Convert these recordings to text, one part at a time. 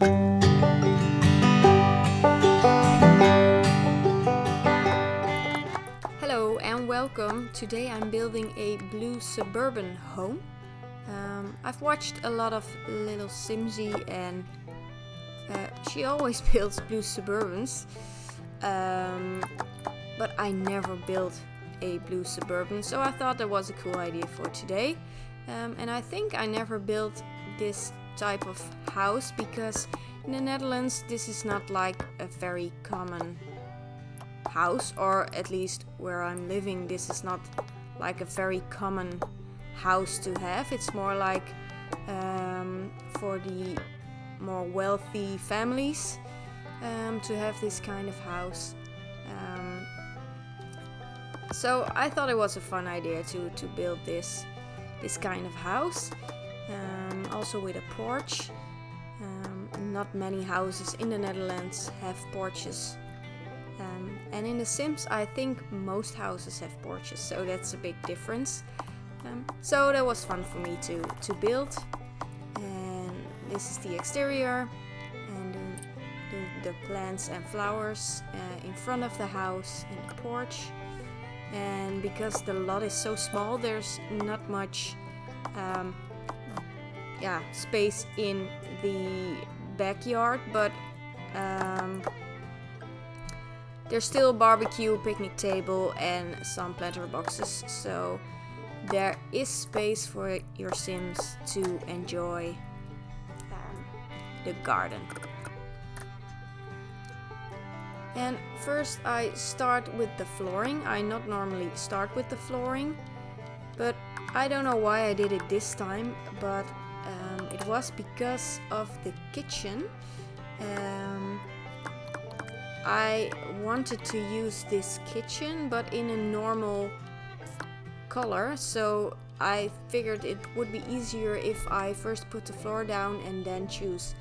Hello and welcome. Today I'm building a blue suburban home. I've watched a lot of little Simsy and she always builds blue suburbans. But I never built a blue suburban, so I thought that was a cool idea for today. And I think I never built this type of house because in the Netherlands this is not like a very common house, or at least where I'm living this is not like a very common house to have. It's more like for the more wealthy families to have this kind of house. So I thought it was a fun idea to build this kind of house, also with a porch. Not many houses in the Netherlands have porches, and in The Sims I think most houses have porches, so that's a big difference. So that was fun for me to build. And this is the exterior and the plants and flowers in front of the house and the porch. And because the lot is so small, there's not much space in the backyard, but there's still a barbecue, picnic table and some planter boxes, so there is space for your Sims to enjoy the garden. And first I start with the flooring. I not normally start with the flooring, but I don't know why I did it this time, but it was because of the kitchen. I wanted to use this kitchen but in a normal color, so I figured it would be easier if I first put the floor down and then choose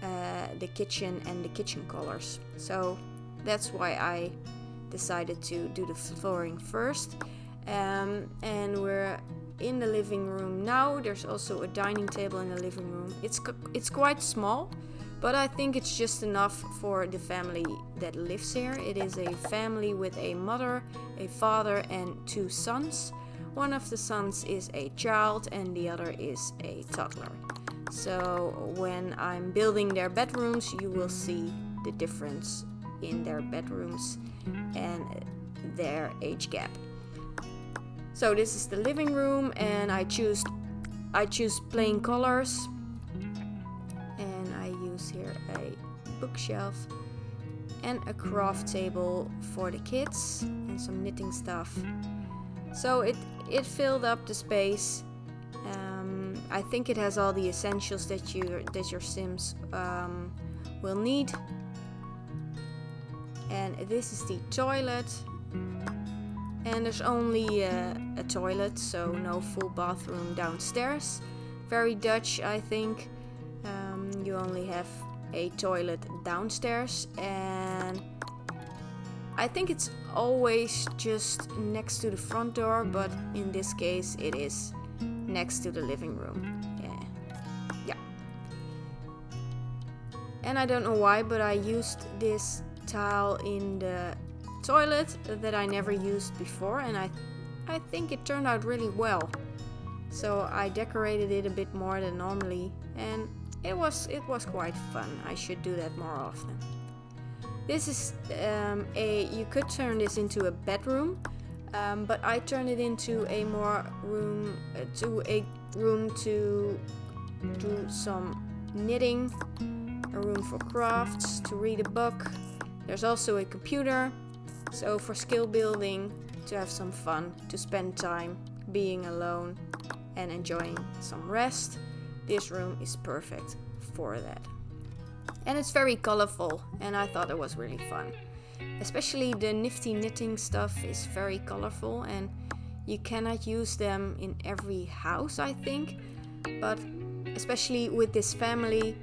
the kitchen and the kitchen colors. So that's why I decided to do the flooring first. And we're in the living room now. There's also a dining table in the living room. It's quite small, but I think it's just enough for the family that lives here. It is a family with a mother, a father and 2 sons. One of the sons is a child and the other is a toddler. So when I'm building their bedrooms, you will see the difference in their bedrooms and their age gap. So this is the living room, and I choose plain colors, and I use here a bookshelf and a craft table for the kids and some knitting stuff. So it filled up the space. I think it has all the essentials that your Sims will need. And this is the toilet, and there's only a toilet, so no full bathroom downstairs. Very Dutch, I think. You only have a toilet downstairs, and I think it's always just next to the front door, but in this case it is next to the living room. Yeah. And I don't know why, but I used this tile in the toilet that I never used before, and I think it turned out really well. So I decorated it a bit more than normally, and it was quite fun. I should do that more often. This is you could turn this into a bedroom, but I turned it into a room to do some knitting, a room for crafts, to read a book. There's also a computer, so for skill building, to have some fun, to spend time being alone and enjoying some rest. This room is perfect for that. And it's very colorful, and I thought it was really fun. Especially the nifty knitting stuff is very colorful, and you cannot use them in every house, I think. But especially with this family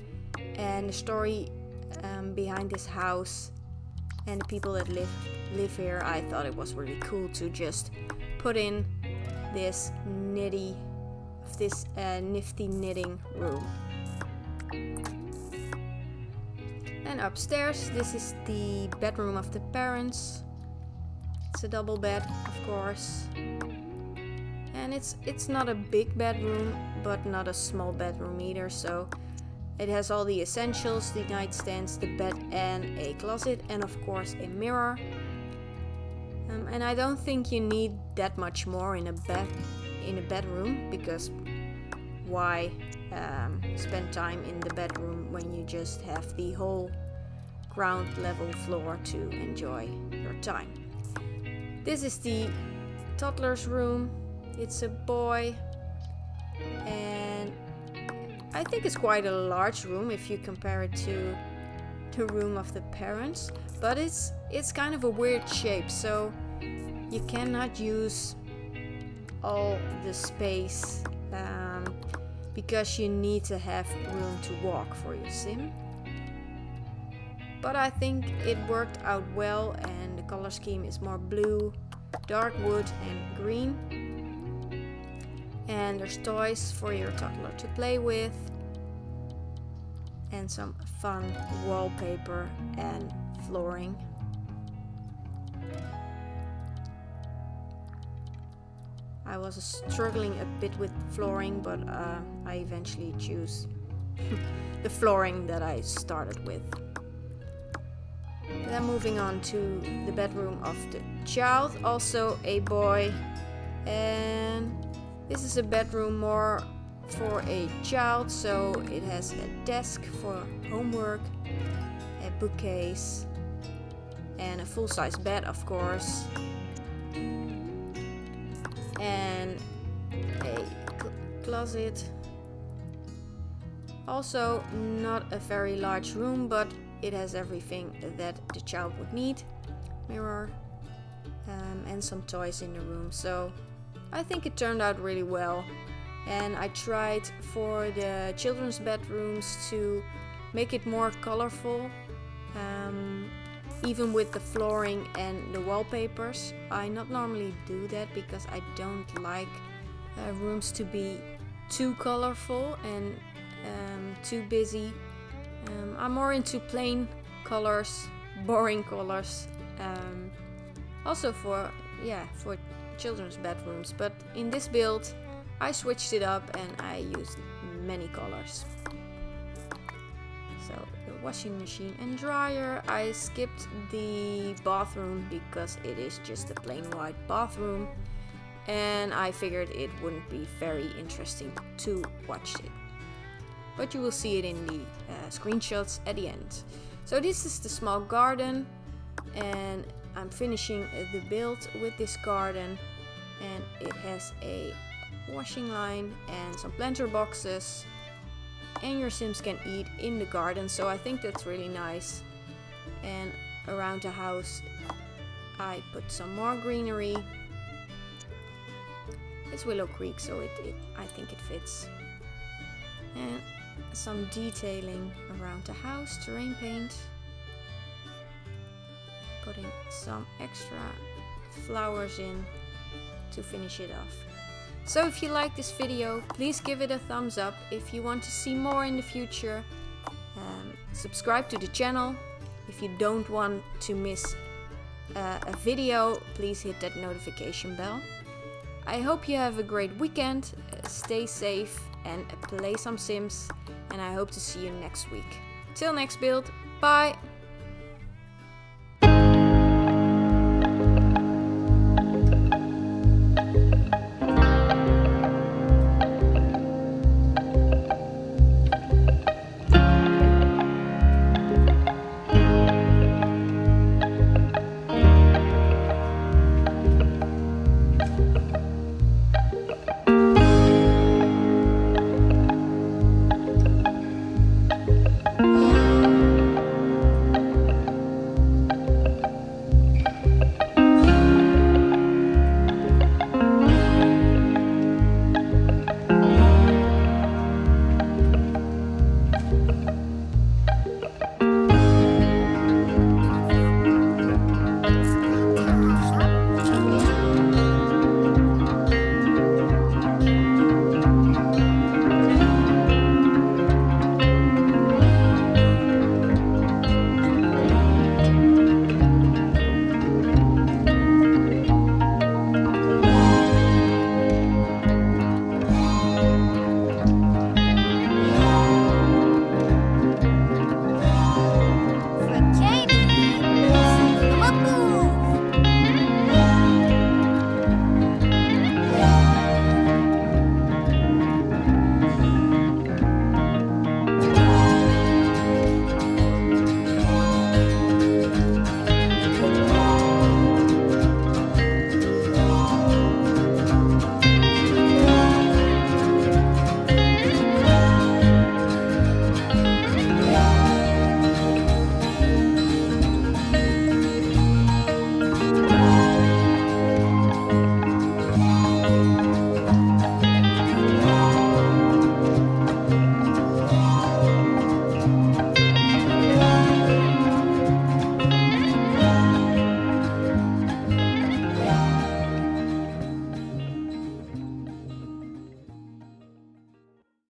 and the story behind this house and the people that live here, I thought it was really cool to just put in this nifty knitting room. And upstairs, this is the bedroom of the parents. It's a double bed, of course. And it's not a big bedroom, but not a small bedroom either, so it has all the essentials, the nightstands, the bed and a closet, and of course a mirror. And I don't think you need that much more in a bedroom, because why spend time in the bedroom when you just have the whole ground level floor to enjoy your time. This is the toddler's room. It's a boy, and I think it's quite a large room if you compare it to the room of the parents, but it's kind of a weird shape, so you cannot use all the space because you need to have room to walk for your sim. But I think it worked out well, and the color scheme is more blue, dark wood and green. And there's toys for your toddler to play with, and some fun wallpaper and flooring. I was struggling a bit with flooring, but I eventually choose the flooring that I started with. Then moving on to the bedroom of the child, also a boy, and this is a bedroom more for a child, so it has a desk for homework, a bookcase, and a full-size bed, of course, and a closet. Also not a very large room, but it has everything that the child would need. Mirror, and some toys in the room. So I think it turned out really well. And I tried for the children's bedrooms to make it more colorful, even with the flooring and the wallpapers. I not normally do that because I don't like rooms to be too colorful and too busy. I'm more into plain colors, boring colors. Also for children's bedrooms, but in this build I switched it up and I used many colors. So the washing machine and dryer, I skipped the bathroom because it is just a plain white bathroom, and I figured it wouldn't be very interesting to watch it. But you will see it in the screenshots at the end. So this is the small garden, and I'm finishing the build with this garden, and it has a washing line and some planter boxes, and your Sims can eat in the garden, so I think that's really nice. And around the house I put some more greenery. It's Willow Creek, so I think it fits. And some detailing around the house, terrain paint, putting some extra flowers in to finish it off. So if you like this video, please give it a thumbs up. If you want to see more in the future, subscribe to the channel. If you don't want to miss a video, please hit that notification bell. I hope you have a great weekend, stay safe and play some Sims, and I hope to see you next week. Till next build, bye!